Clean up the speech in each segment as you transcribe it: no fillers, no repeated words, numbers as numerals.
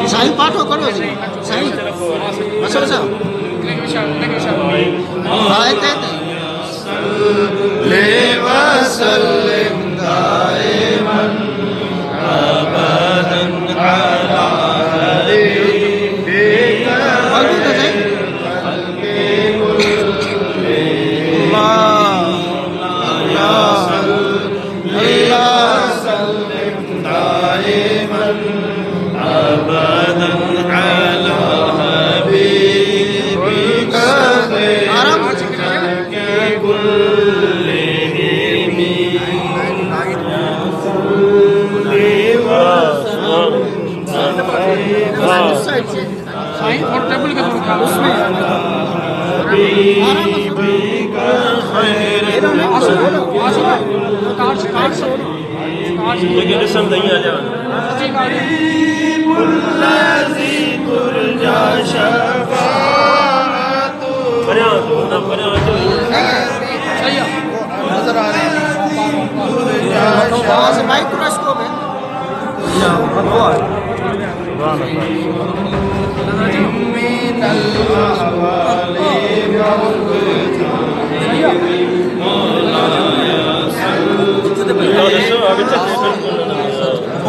साईं पाठो करो साईं असर सा आयते ले वसल्लिम दाइमन अबदन अला हबीबिका साईं और टेबल के थोड़ा उसमें लेकिन रस्म नहीं आ जाए नजर आ रहे हैं माइक्रोस्कोप है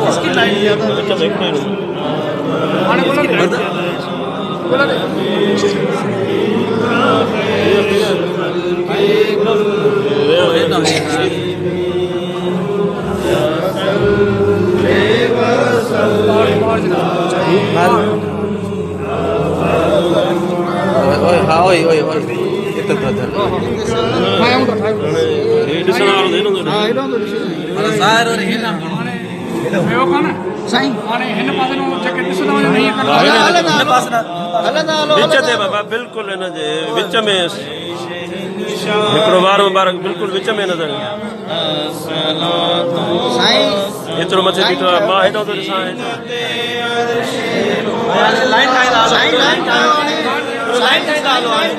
इसकी लाइन अच्छा देखना है बोला ओए ओए ओए हिते ब्रदर ठाहियूं था हे ॾिसण वारो त हेॾो थो ॾिसे। सारो रे ना ॿियो कान साईं हाणे हिन पासे में जेके ॾिसंदा वञो ईअं कंदा विच ते बाबा बिल्कुलु हिन जे विच में हिकिड़ो वारो मुबारक बिल्कुलु विच में नज़र साईं एतिरो मथे बीठो आहे मां हेॾो थो ॾिसां साईं लाइन ठाहींदा हलो हाणे